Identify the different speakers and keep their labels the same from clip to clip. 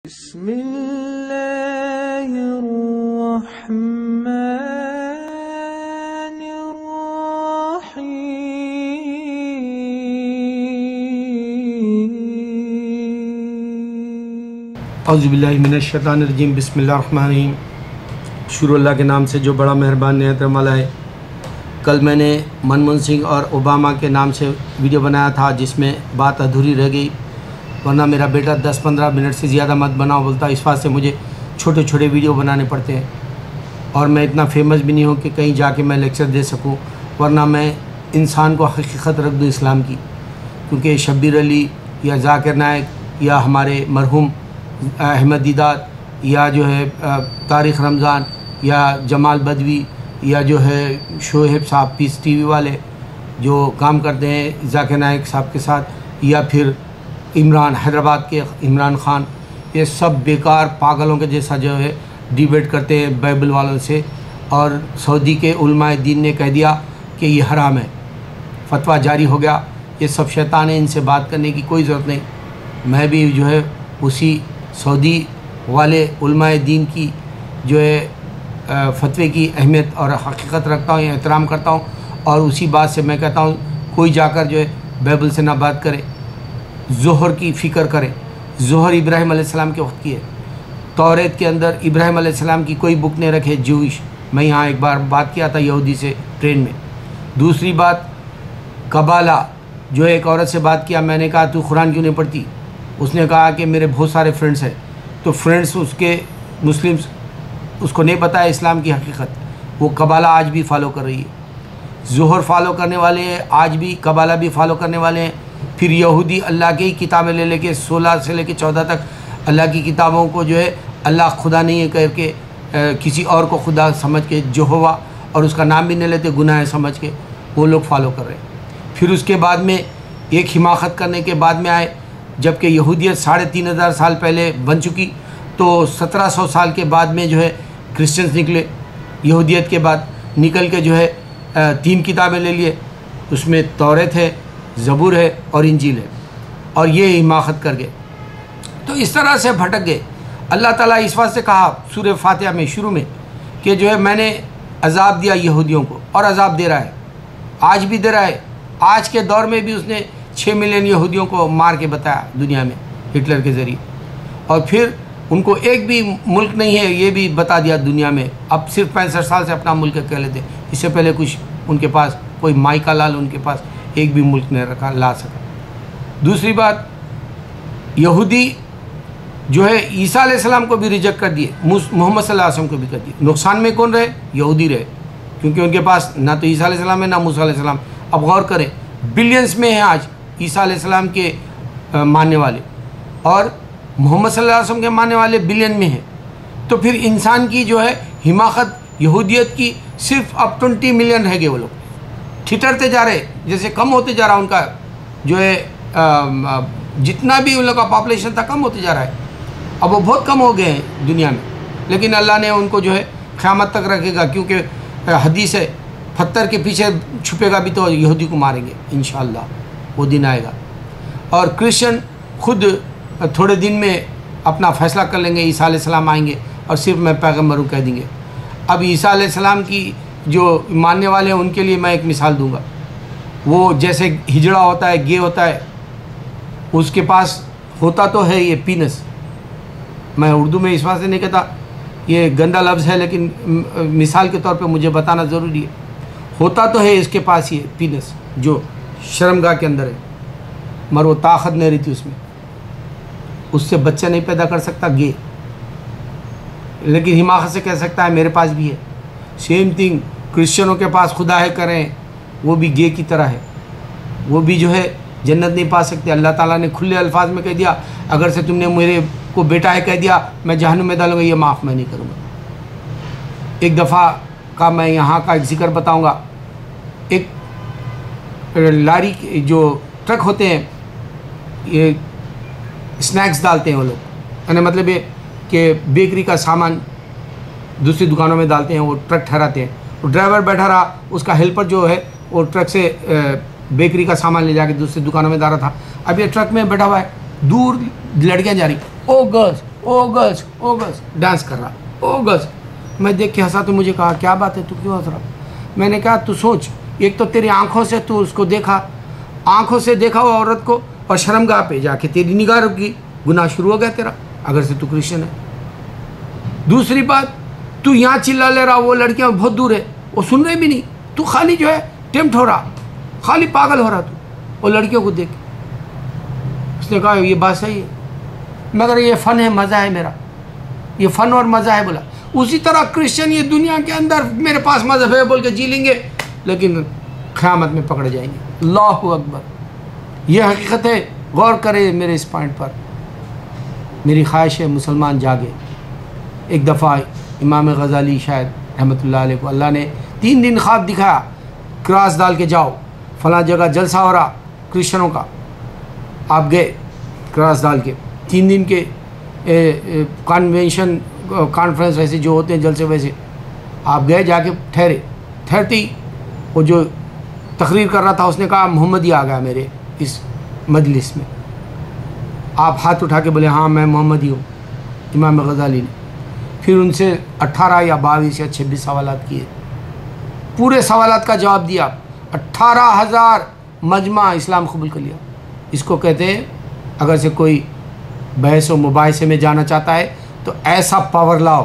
Speaker 1: औज़ुबिल्लाहिमिनश्शैतानिर्रजीम बिस्मिल्लाहिर्रहमानिर्रहीम। शुरू अल्लाह के नाम से जो बड़ा मेहरबान निहायत रहम वाला है। कल मैंने मनमोहन सिंह और ओबामा के नाम से वीडियो बनाया था जिसमें बात अधूरी रह गई, वरना मेरा बेटा 10-15 मिनट से ज़्यादा मत बनाओ बोलता। इस बात से मुझे छोटे छोटे वीडियो बनाने पड़ते हैं और मैं इतना फेमस भी नहीं हूँ कि कहीं जाके मैं लेक्चर दे सकूँ, वरना मैं इंसान को हकीकत रख दूँ इस्लाम की। क्योंकि शब्बीर अली या जाकिर नायक या हमारे मरहूम अहमद दीदात या जो है तारिक रमज़ान या जमाल बदवी या जो है शोहेब साहब पीस टीवी वाले जो काम करते हैं जाकिर नायक साहब के साथ, या फिर इमरान हैदराबाद के इमरान ख़ान, ये सब बेकार पागलों के जैसा जो है डिबेट करते हैं बाइबल वालों से। और सऊदी के उलमाए दीन ने कह दिया कि ये हराम है, फतवा जारी हो गया। ये सब शैतान है, इनसे बात करने की कोई ज़रूरत नहीं। मैं भी जो है उसी सऊदी वाले उलमाए दीन की जो है फतवे की अहमियत और हकीकत रखता हूँ, एहतराम करता हूँ। और उसी बात से मैं कहता हूँ कोई जाकर जो है बाइबल से ना बात करे, ज़ोहर की फ़िक्र करे। ज़ोहर इब्राहिम अलैहिस्सलाम के वक्त की है। तौरेत के अंदर इब्राहिम अलैहिस्सलाम की कोई बुक नहीं रखे जूइश। मैं यहाँ एक बार बात किया था यहूदी से ट्रेन में। दूसरी बात, कबाला जो एक औरत से बात किया, मैंने कहा तू कुरान क्यों नहीं पढ़ती? उसने कहा कि मेरे बहुत सारे फ्रेंड्स हैं। तो फ्रेंड्स उसके मुस्लिम्स, उसको नहीं पता है इस्लाम की हकीकत। वो कबाला आज भी फॉलो कर रही है। ज़ोहर फॉलो करने वाले हैं, आज भी कबाला भी फॉलो करने वाले हैं। फिर यहूदी अल्लाह की किताबें ले लेके 16 से लेके 14 तक अल्लाह की किताबों को जो है अल्लाह खुदा नहीं है करके किसी और को खुदा समझ के यहोवा, और उसका नाम भी नहीं लेते, गुनाह समझ के वो लोग फॉलो कर रहे हैं। फिर उसके बाद में एक हिमाकत करने के बाद में आए, जबकि यहूदियत 3500 साल पहले बन चुकी, तो 1700 साल के बाद में जो है क्रिश्चियंस निकले। यहूदियत के बाद निकल के जो है 3 किताबें ले लिए, उसमें तौरेत है, ज़बूर है और इंजील है, और ये हिमाकत कर गए। तो इस तरह से भटक गए। अल्लाह ताला इस बात से कहा सूरह फातिहा में शुरू में कि जो है मैंने अजाब दिया यहूदियों को, और अजाब दे रहा है, आज भी दे रहा है। आज के दौर में भी उसने 6 मिलियन यहूदियों को मार के बताया दुनिया में हिटलर के ज़रिए। और फिर उनको एक भी मुल्क नहीं है ये भी बता दिया दुनिया में। अब सिर्फ 65 साल से अपना मुल्क कह लेते, इससे पहले कुछ उनके पास कोई माई का लाल उनके पास एक भी मुल्क नहीं रखा ला सका। दूसरी बात, यहूदी जो है ईसा अलैहिस्सलाम को भी रिजेक्ट कर दिए, मोहम्मद सल्लल्लाहु अलैहि वसल्लम को भी कर दिए। नुकसान में कौन रहे? यहूदी रहे, क्योंकि उनके पास ना तो ईसा अलैहिस्सलाम है ना मूसा अलैहिस्सलाम। अब गौर करें, बिलियंस में हैं आज ईसा अलैहिस्सलाम के मानने वाले, और मोहम्मद सल्लल्लाहु अलैहि वसल्लम के मानने वाले बिलियन में हैं। तो फिर इंसान की जो है हिमाकत यहूदियत की सिर्फ अब 20 मिलियन रह गए। वो लोग ठिठरते जा रहे, जैसे कम होते जा रहा उनका जो है जितना भी उन लोग का पॉपुलेशन था कम होते जा रहा है। अब वो बहुत कम हो गए हैं दुनिया में, लेकिन अल्लाह ने उनको जो है क़यामत तक रखेगा, क्योंकि हदीस है पत्थर के पीछे छुपेगा भी तो यहूदी को मारेंगे इंशाअल्लाह, वो दिन आएगा। और क्रिश्चियन खुद थोड़े दिन में अपना फ़ैसला कर लेंगे, ईसा अलैहिस्सलाम आएंगे और सिर्फ मैं पैगम्बर हूँ कह देंगे। अब ईसा अलैहिस्सलाम की जो मानने वाले हैं उनके लिए मैं एक मिसाल दूंगा। वो जैसे हिजड़ा होता है, गे होता है, उसके पास होता तो है ये पीनस। मैं उर्दू में इस बात से नहीं कहता ये गंदा लफ्ज़ है, लेकिन मिसाल के तौर पे मुझे बताना ज़रूरी है। होता तो है इसके पास ये पीनस जो शर्मगाह के अंदर है, मगर वो ताकत नहीं रहती उसमें, उससे बच्चा नहीं पैदा कर सकता गे, लेकिन हिमाकत से कह सकता है मेरे पास भी है। सेम थिंग क्रिश्चियनों के पास खुदा है करें, वो भी गे की तरह है, वो भी जो है जन्नत नहीं पा सकते। अल्लाह ताला ने खुले अल्फाज में कह दिया, अगर से तुमने मेरे को बेटा है कह दिया मैं जहन्नुम में डालूंगा, ये माफ़ मैं नहीं करूँगा। एक दफ़ा का मैं यहाँ का एक जिक्र बताऊँगा। एक लारी जो ट्रक होते हैं, ये स्नैक्स डालते हैं वो लोग, यानी मतलब ये कि बेकरी का सामान दूसरी दुकानों में डालते हैं, वो ट्रक ठहराते हैं। तो ड्राइवर बैठा रहा, उसका हेल्पर जो है वो ट्रक से बेकरी का सामान ले जाके दूसरी दुकानों में डाल रहा था। अब ये ट्रक में बैठा हुआ है, दूर लड़कियां जा रही, ओ गर्ल्स ओ गर्ल्स डांस कर रहा, ओ गर्ल्स। मैं देख के हंसा तो मुझे कहा क्या बात है, तू क्यों हंस रहा? मैंने कहा तू सोच, एक तो तेरी आंखों से तू उसको देखा, आंखों से देखा वो औरत को, और शर्मगाह पे जाके तेरी निगाह रुकी, गुनाह शुरू हो गया तेरा, अगर से तू क्रिश्चियन है। दूसरी बात, तू यहाँ चिल्ला ले रहा, वो लड़कियाँ बहुत दूर है, वो सुन रहे भी नहीं, तू खाली जो है टेम्प्ट हो रहा, खाली पागल हो रहा तू वो लड़कियों को देख। उसने कहा ये बात सही है, मगर ये फ़न है, मज़ा है मेरा, ये फ़न और मज़ा है। बोला उसी तरह क्रिश्चियन ये दुनिया के अंदर मेरे पास मज़हब है बोल के जी लेंगे, लेकिन क़यामत में पकड़े जाएंगे। अल्लाहु अकबर, ये हकीकत है। गौर करें मेरे इस पॉइंट पर। मेरी ख्वाहिश है मुसलमान जागे। एक दफ़ा इमाम गज़ाली शायद रहमतुल्लाह अलैह को अल्लाह ने 3 दिन ख्वाब दिखाया, क्रॉस डाल के जाओ, फलां जगह जलसा हो रहा क्रिश्चियनों का। आप गए क्रॉस डाल के, 3 दिन के कन्वेंशन कॉन्फ्रेंस वैसे जो होते हैं जलसे वैसे, आप गए, जाके ठहरते ही वो जो तकरीर कर रहा था उसने कहा मोहम्मदी आ गया मेरे इस मजलिस में। आप हाथ उठा के बोले हाँ मैं मोहम्मदी हूँ, इमाम गज़ाली ने। फिर उनसे 18 या 22 या 26 सवालात किए, पूरे सवालात का जवाब दिया, 18,000 मजमा इस्लाम कबूल कर लिया। इसको कहते हैं अगर से कोई बहस व मुबाहिसे में जाना चाहता है तो ऐसा पावर लाओ।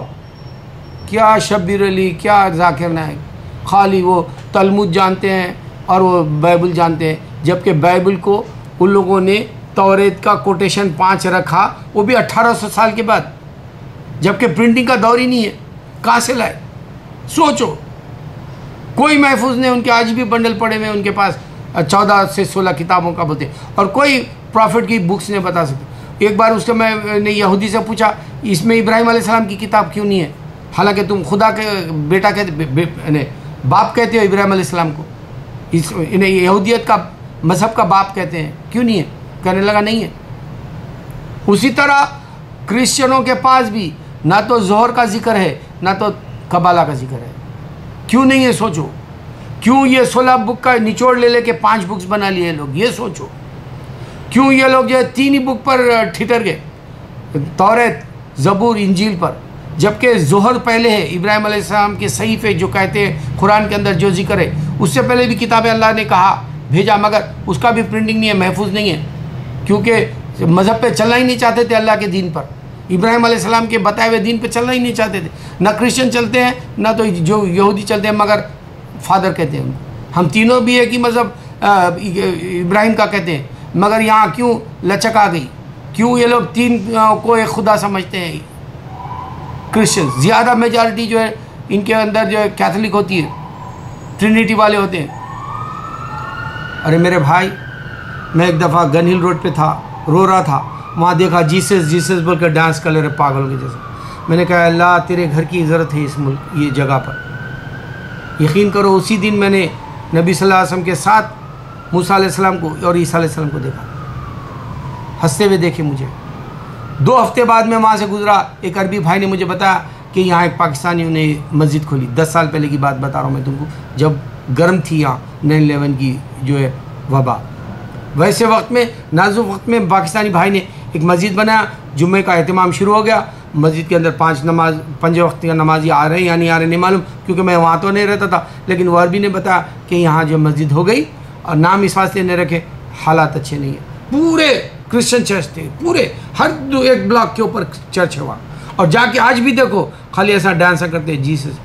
Speaker 1: क्या शब्बीर अली, क्या जाकिर नाइक, खाली वो तलमुद जानते हैं और वो बाइबल जानते हैं, जबकि बाइबल को उन लोगों ने तौरेत का कोटेशन 5 रखा, वो भी 1800 साल के बाद, जबकि प्रिंटिंग का दौर ही नहीं है। कहाँ से लाए? सोचो, कोई महफूज नहीं, उनके आज भी बंडल पड़े हुए उनके पास, 14 से 16 किताबों का बोलते, और कोई प्रॉफिट की बुक्स नहीं बता सकते। एक बार उसके मैंने यहूदी से पूछा इसमें इब्राहिम अलैहिस्सलाम की किताब क्यों नहीं है, हालांकि तुम खुदा के बेटा कहते, बाप कहते हो इब्राहिम अलैहिस्सलाम को, इन्हें यहूदियत का मज़हब का बाप कहते हैं, क्यों नहीं है? कहने लगा नहीं है। उसी तरह क्रिश्चियनों के पास भी ना तो ज़ोहर का जिक्र है ना तो कबाला का जिक्र है। क्यों नहीं है? सोचो, क्यों ये 16 बुक का निचोड़ ले लेके 5 बुक्स बना लिए लोग, ये सोचो। क्यों ये लोग जो है 3 ही बुक पर ठिठर गए, तौरेत, ज़बूर, इंजील पर, जबकि ज़ोहर पहले है। इब्राहिम अलैहिस्सलाम के सहीफ़े जो कहते हैं कुरान के अंदर जो जिक्र है, उससे पहले भी किताबें अल्लाह ने कहा भेजा, मगर उसका भी प्रिंटिंग नहीं है, महफूज नहीं है, क्योंकि मज़हब पे चलना ही नहीं चाहते थे, अल्लाह के दीन पर, इब्राहिम अलैहिस्सलाम के बताए हुए दीन पे चलना ही नहीं चाहते थे। ना क्रिश्चियन चलते हैं ना तो जो यहूदी चलते हैं, मगर फादर कहते हैं उनको। हम तीनों भी एक ही मज़हब इब्राहिम का कहते हैं, मगर यहाँ क्यों लचक आ गई? क्यों ये लोग 3 को एक खुदा समझते हैं? क्रिश्चियन ज़्यादा मेजॉरिटी जो है इनके अंदर जो है कैथोलिक होती है, ट्रिनिटी वाले होते हैं। अरे मेरे भाई, मैं एक दफ़ा गन हिल रोड पे था, रो रहा था, वहाँ देखा जीसस जीसस बोल कर डांस कर ले रहे पागलों के जैसे। मैंने कहा अल्लाह तेरे घर की ज़रूरत है इस मुल्क, ये जगह पर। यकीन करो उसी दिन मैंने नबी सल्लल्लाहु अलैहि वसल्लम के साथ मूसा अलैहिस्सलाम को और ईसा अलैहिस्सलाम को देखा, हंसते हुए देखे मुझे। 2 हफ्ते बाद मैं वहाँ से गुजरा, एक अरबी भाई ने मुझे बताया कि यहाँ एक पाकिस्तानियों ने मस्जिद खोली। 10 साल पहले की बात बता रहा हूँ मैं तुमको, जब गर्म थी यहाँ 9/11 की जो है वबा। वैसे वक्त में, नाजुक वक्त में, पाकिस्तानी भाई ने एक मस्जिद बनाया। जुम्मे का एहतमाम शुरू हो गया, मस्जिद के अंदर 5 वक्त का नमाजी आ रहे हैं या नहीं आ रहे नहीं मालूम, क्योंकि मैं वहाँ तो नहीं रहता था, लेकिन वो अरबी ने बताया कि यहाँ जो मस्जिद हो गई, और नाम इस वास्ते नहीं रखे, हालात अच्छे नहीं है। पूरे क्रिश्चियन चर्च थे, पूरे हर एक ब्लॉक के ऊपर चर्च है वहाँ, और जाके आज भी देखो खाली ऐसा डांस करते हैं जीसस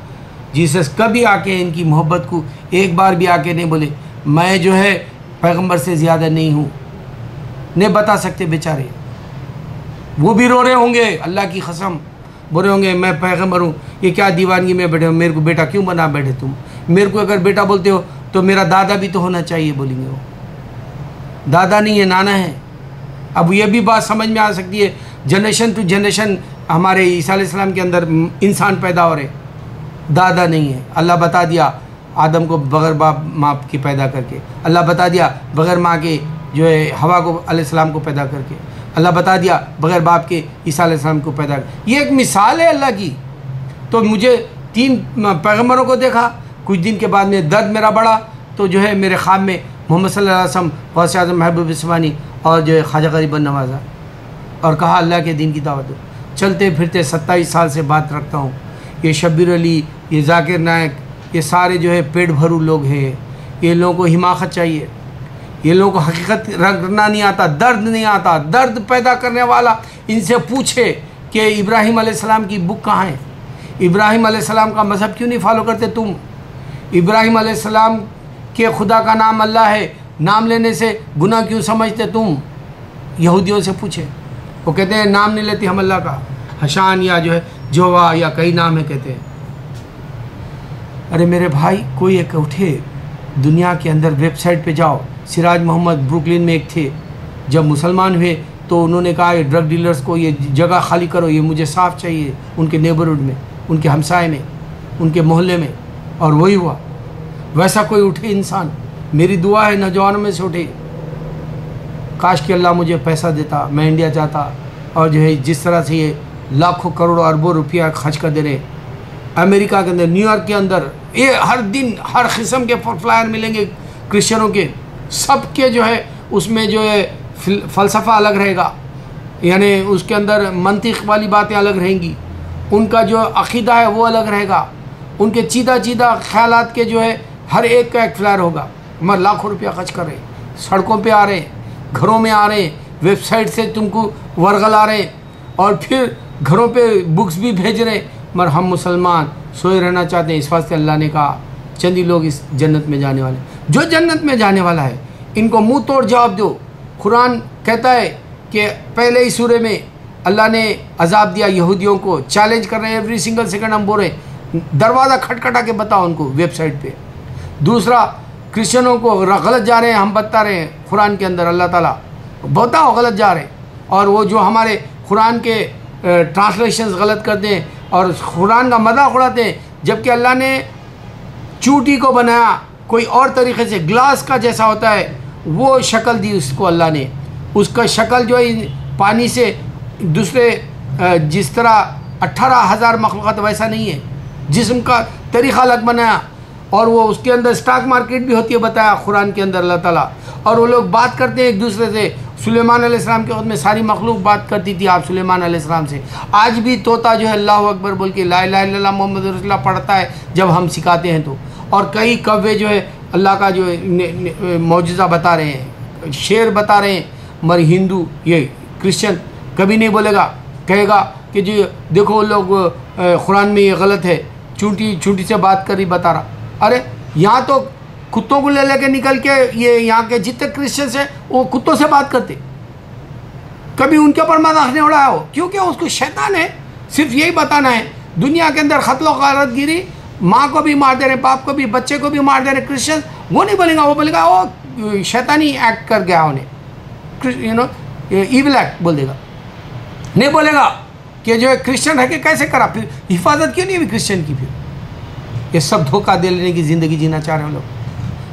Speaker 1: जीसस। कभी आके इनकी मोहब्बत को एक बार भी आके नहीं बोले मैं जो है पैगंबर से ज़्यादा नहीं हूँ, नहीं बता सकते बेचारे। वो भी रो रहे होंगे, अल्लाह की कसम बोल रहे होंगे मैं पैगंबर हूँ, ये क्या दीवानगी में बैठे हो, मेरे को बेटा क्यों बना बैठे तुम? मेरे को अगर बेटा बोलते हो तो मेरा दादा भी तो होना चाहिए, बोलेंगे वो। दादा नहीं है, नाना है। अब ये भी बात समझ में आ सकती है, जनरेशन टू जनरेशन हमारे ईसा अलैहिस्सलाम के अंदर इंसान पैदा हो रहे, दादा नहीं है। अल्लाह बता दिया आदम को बग़ैर बाप माँ के पैदा करके, अल्लाह बता दिया बग़ैर माँ के जो है हवा को अलैहिस्सलाम को पैदा करके, अल्लाह बता दिया बग़ैर बाप के ईसा अलैहिस्सलाम को पैदा कर। ये एक मिसाल है अल्लाह की। तो मुझे 3 पैगम्बरों को देखा, कुछ दिन के बाद में दर्द मेरा बढ़ा, तो जो है मेरे ख्वाब में मोहम्मद सल्लल्लाहु अलैहि वसल्लम, गौस आज़म महबूब उस्मानी और जो है ख्वाजा गरीब नवाज़ा, और कहा अल्लाह के दीन की दावत दो। चलते फिरते 27 साल से बात रखता हूँ। ये शब्बीर अली, ये जाकिर नायक, ये सारे जो है पेट भरू लोग हैं। ये लोगों को हिमाकत चाहिए, ये लोगों को हकीकत रखना नहीं आता, दर्द नहीं आता। दर्द पैदा करने वाला इनसे पूछे कि इब्राहिम अलैहिस्सलाम की बुक कहाँ है, इब्राहिम अलैहिस्सलाम का मज़हब क्यों नहीं फॉलो करते तुम, इब्राहिम अलैहिस्सलाम के खुदा का नाम अल्लाह है, नाम लेने से गुनाह क्यों समझते तुम। यहूदियों से पूछे, वो कहते हैं नाम नहीं लेते हम अल्लाह का, हशान या जो है जोवा या कई नाम है कहते हैं। अरे मेरे भाई, कोई एक उठे, दुनिया के अंदर वेबसाइट पे जाओ। सिराज मोहम्मद ब्रुकलिन में एक थे, जब मुसलमान हुए तो उन्होंने कहा ये ड्रग डीलर्स को ये जगह खाली करो, ये मुझे साफ़ चाहिए, उनके नेबरहुड में, उनके हमसाए में, उनके मोहल्ले में, और वही हुआ। वैसा कोई उठे इंसान, मेरी दुआ है नौजवानों में से उठे। काश कि अल्लाह मुझे पैसा देता, मैं इंडिया जाता, और जो है जिस तरह से ये लाखों करोड़ों अरबों रुपया खर्च कर दे रहे, अमेरिका के अंदर, न्यूयॉर्क के अंदर, ये हर दिन हर किस्म के फ्लायर मिलेंगे क्रिश्चियनों के, सबके जो है उसमें जो है फ़लसफ़ा अलग रहेगा, यानी उसके अंदर मंतिक़ वाली बातें अलग रहेंगी, उनका जो अक़ीदा है वो अलग रहेगा, उनके चीदा चीदा ख़यालात के जो है हर एक का एक फ्लायर होगा। मगर लाखों रुपया खर्च कर रहे, सड़कों पे आ रहे, घरों में आ रहे, वेबसाइट से तुमको वर्गला रहे, और फिर घरों पे बुक्स भी भेज रहे। मगर हम मुसलमान सोए रहना चाहते हैं। इस वास्ते अल्लाह ने कहा चंद ही लोग इस जन्नत में जाने वाले, जो जन्नत में जाने वाला है इनको मुंह तोड़ जवाब दो। कुरान कहता है कि पहले ही सूरे में अल्लाह ने अजाब दिया यहूदियों को, चैलेंज कर रहे हैं एवरी सिंगल सेकंड, हम बोल रहे हैं दरवाज़ा खटखटा के बताओ उनको वेबसाइट पे। दूसरा, क्रिश्चियनों को गलत जा रहे हैं, हम बता रहे हैं कुरान के अंदर अल्लाह ताला बताओ गलत जा रहे हैं, और वो जो हमारे कुरान के ट्रांसलेशंस गलत करते हैं और कुरान का मजाक उड़ाते हैं, जबकि अल्लाह ने चूटी को बनाया कोई और तरीके से, ग्लास का जैसा होता है वो शक्ल दी उसको अल्लाह ने, उसका शक्ल जो है पानी से दूसरे जिस तरह 18,000 मखलूक़ात वैसा नहीं है, जिस्म का तरीक़ा अलग बनाया, और वो उसके अंदर स्टॉक मार्केट भी होती है बताया कुरान के अंदर अल्लाह ताला। और वो लोग बात करते हैं एक दूसरे से। सुलेमान अलैहिस्सलाम के वक़्त में सारी मखलूक बात करती थी आप सुलेमान अलैहिस्सलाम से। आज भी तोता जो है अल्लाह अकबर बोल के ला इलाहा इल्लल्लाह मुहम्मद रसूलुल्लाह पढ़ता है जब हम सिखाते हैं तो। और कई कव्वे जो है अल्लाह का जो मौजज़ा बता रहे हैं, शेर बता रहे हैं। मगर हिंदू ये क्रिश्चियन कभी नहीं बोलेगा, कहेगा कि जी देखो लोग कुरान में ये गलत है, चूंटी से बात कर रही बता रहा। अरे यहाँ तो कुत्तों को ले लेके निकल के ये यहाँ के जितने क्रिश्चियंस हैं वो कुत्तों से बात करते, कभी उनके ऊपर मजाक नहीं उड़ाया हो, क्योंकि उसको शैतान है। सिर्फ यही बताना है दुनिया के अंदर खतलो गारत गिरी, माँ को भी मार दे रहे, बाप को भी, बच्चे को भी मार दे रहे क्रिश्चियन, वो नहीं बोलेगा, वो बोलेगा वो शैतानी एक्ट कर गया उन्हें, यू नो ईविल एक्ट बोल देगा। नहीं बोलेगा कि जो है क्रिश्चियन है कि कैसे करा, फिर हिफाजत क्यों नहीं हुई क्रिश्चियन की। फिर ये सब धोखा दे लेने की ज़िंदगी जीना चाह रहे हैं लोग।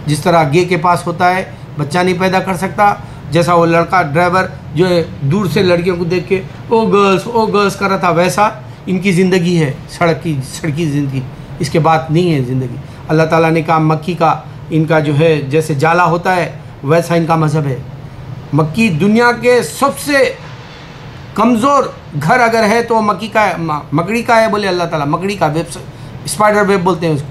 Speaker 1: जिस तरह गे के पास होता है बच्चा नहीं पैदा कर सकता, जैसा वो लड़का ड्राइवर जो है दूर से लड़कियों को देख के ओ गर्ल्स कर रहा था, वैसा इनकी ज़िंदगी है, सड़की ज़िंदगी, इसके बाद नहीं है ज़िंदगी। अल्लाह ताला ने कहा मक्की का इनका जो है जैसे जाला होता है वैसा इनका मज़हब है। मक्की दुनिया के सबसे कमज़ोर घर अगर है तो मक्की का है, मकड़ी का है बोले अल्लाह ताला, मकड़ी का वेब, स्पाइडर वेब बोलते हैं उसको,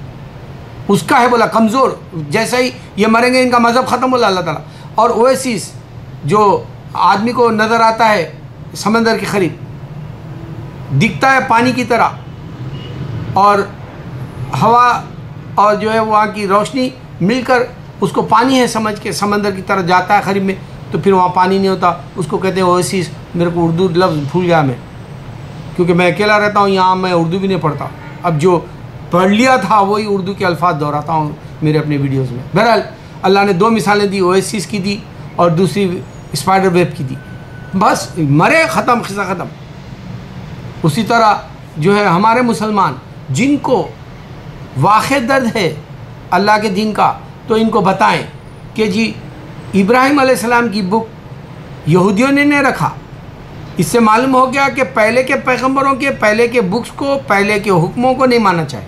Speaker 1: उसका है बोला कमज़ोर। जैसे ही ये मरेंगे इनका मज़हब ख़त्म बोला अल्लाह ताला। और ओएसिस जो आदमी को नज़र आता है समंदर के करीब, दिखता है पानी की तरह, और हवा और जो है वहाँ की रोशनी मिलकर उसको पानी है समझ के समंदर की तरफ जाता है करीब में, तो फिर वहाँ पानी नहीं होता, उसको कहते हैं ओएसिस। मेरे को उर्दू लफ्ज़ भूल गया मैं, क्योंकि मैं अकेला रहता हूँ यहाँ, मैं उर्दू भी नहीं पढ़ता। अब जो पढ़ लिया था वही उर्दू के अल्फाज दोहराता हूँ मेरे अपने वीडियोस में। बहरहाल अल्लाह ने दो मिसालें दी, ओएसिस की दी और दूसरी स्पाइडर वेब की दी। बस मरे ख़त्म, खिस्सा ख़त्म। उसी तरह जो है हमारे मुसलमान जिनको वाक़ई दर्द है अल्लाह के दीन का, तो इनको बताएं कि जी इब्राहिम अलैहिस्सलाम की बुक यहूदियों ने नहीं रखा। इससे मालूम हो गया कि पहले के पैगंबरों के पहले के बुक्स को, पहले के हुक्मों को नहीं मानना चाहिए।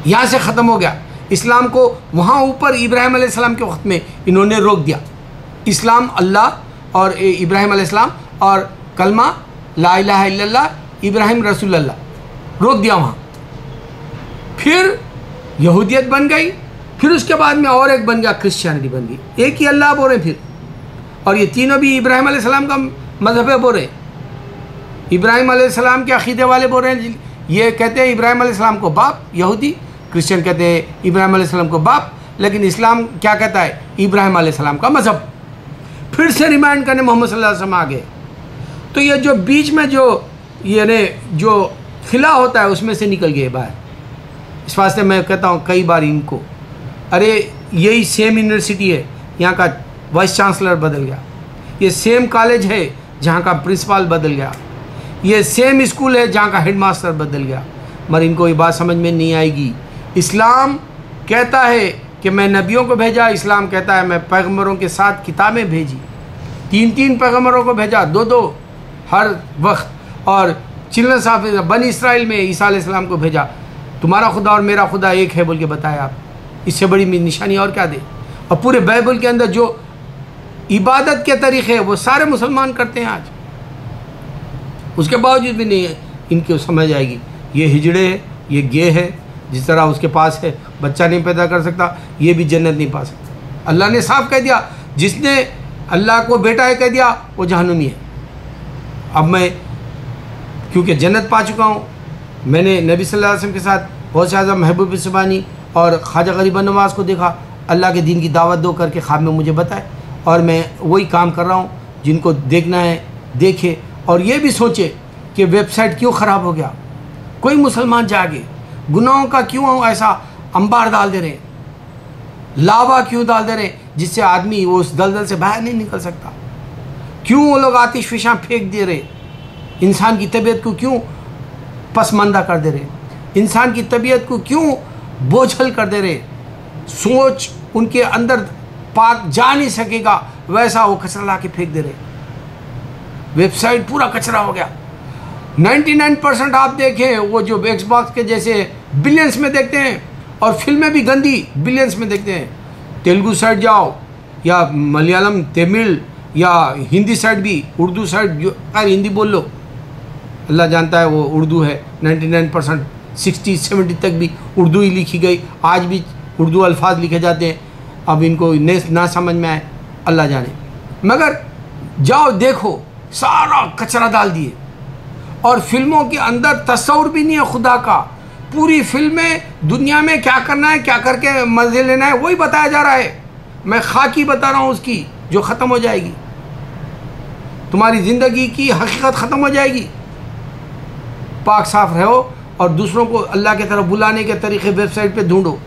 Speaker 1: यहाँ से ख़त्म हो गया इस्लाम को। वहाँ ऊपर इब्राहिम अलैहिस्सलाम के वक्त में इन्होंने रोक दिया। इस्लाम अल्लाह और इब्राहिम अलैहिस्सलाम और कलमा ला इलाहा इल्लल्लाह इब्राहिम रसूलुल्लाह, रोक दिया वहाँ। फिर यहूदियत बन गई, फिर उसके बाद में और एक बन गया क्रिश्चियनिटी बन गई। एक ही अल्लाह बोल रहे फिर, और ये तीनों भी इब्राहिम अलैहिस्सलाम का मजहब है बोल रहे। इब्राहिम अलैहिस्सलाम के अकीदे वाले बोल रहे हैं, ये कहते हैं इब्राहिम अलैहिस्सलाम को बाप, यहूदी क्रिश्चियन कहते हैं इब्राहिम अलैहिस्सलाम को बाप, लेकिन इस्लाम क्या कहता है, इब्राहिम अलैहिस्सलाम का मजहब। फिर से रिमाइंड करने मोहम्मद सल्लल्लाहु अलैहि वसल्लम आ गए। तो ये जो बीच में जो खिला होता है उसमें से निकल गए बाहर। इस वास्ते मैं कहता हूँ कई बार इनको, अरे यही सेम यूनिवर्सिटी है, यहाँ का वाइस चांसलर बदल गया, ये सेम कॉलेज है जहाँ का प्रिंसिपल बदल गया, ये सेम स्कूल है जहाँ का हेडमास्टर बदल गया, मगर इनको ये बात समझ में नहीं आएगी। इस्लाम कहता है कि मैं नबियों को भेजा, इस्लाम कहता है मैं पैगम्बरों के साथ किताबें भेजी, 3 पैगम्बरों को भेजा, 2 हर वक्त, और चिल्ड्रंस ऑफ बनी इसराइल में ईसा अलैहिस्सलाम को भेजा। तुम्हारा खुदा और मेरा खुदा एक है बोल के बताया आप, इससे बड़ी निशानी और क्या दे। और पूरे बाइबल के अंदर जो इबादत के तरीक़े हैं वो सारे मुसलमान करते हैं आज, उसके बावजूद भी नहीं इनको समझ आएगी। ये हिजड़े है, ये गे है, जिस तरह उसके पास है बच्चा नहीं पैदा कर सकता, ये भी जन्नत नहीं पा सकता। अल्लाह ने साफ कह दिया, जिसने अल्लाह को बेटा है कह दिया वो जहन्नुमी है। अब मैं क्योंकि जन्नत पा चुका हूँ, मैंने नबी सल्लल्लाहु अलैहि वसल्लम के साथ बहुत से आज़म महबूब सुबानी और ख्वाजा गरीब नवाज़ को देखा, अल्लाह के दीन की दावत दो करके ख्वाब में मुझे बताए, और मैं वही काम कर रहा हूँ। जिनको देखना है देखे, और ये भी सोचे कि वेबसाइट क्यों ख़राब हो गया, कोई मुसलमान जागे, गुनाहों का क्यों ऐसा अंबार डाल दे रहे, लावा क्यों डाल दे रहे जिससे आदमी वो उस दलदल से बाहर नहीं निकल सकता, क्यों वो लोग आतिश फिशां फेंक दे रहे, इंसान की तबीयत को क्यों पसमानदा कर दे रहे, इंसान की तबीयत को क्यों बोझल कर दे रहे, सोच उनके अंदर पाक जा नहीं सकेगा वैसा वो कचरा ला के फेंक दे रहे। वेबसाइट पूरा कचरा हो गया। 99% आप देखें वो जो एक्सबॉक्स के जैसे बिलियंस में देखते हैं, और फिल्में भी गंदी बिलियंस में देखते हैं। तेलुगु साइड जाओ या मलयालम तमिल या हिंदी साइड भी, उर्दू साइड जो यार हिंदी बोल लो, अल्लाह जानता है वो उर्दू है। 99% 60-70 तक भी उर्दू ही लिखी गई, आज भी उर्दू अल्फाज लिखे जाते हैं। अब इनको ना समझ में आए अल्लाह जाने, मगर जाओ देखो सारा कचरा डाल दिए। और फिल्मों के अंदर तस्वुर भी नहीं है खुदा का, पूरी फिल्में दुनिया में क्या करना है, क्या करके मज़े लेना है वही बताया जा रहा है। मैं खाकी बता रहा हूँ उसकी जो ख़त्म हो जाएगी, तुम्हारी ज़िंदगी की हकीकत ख़त्म हो जाएगी। पाक साफ रहो और दूसरों को अल्लाह की तरफ बुलाने के तरीक़े वेबसाइट पे ढूंढो।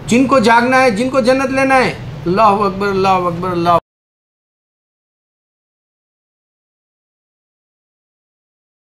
Speaker 1: जिनको जागना है, जिनको जन्नत लेना है, अल्लाहु अकबर अल्लाहु अकबर अल्लाह।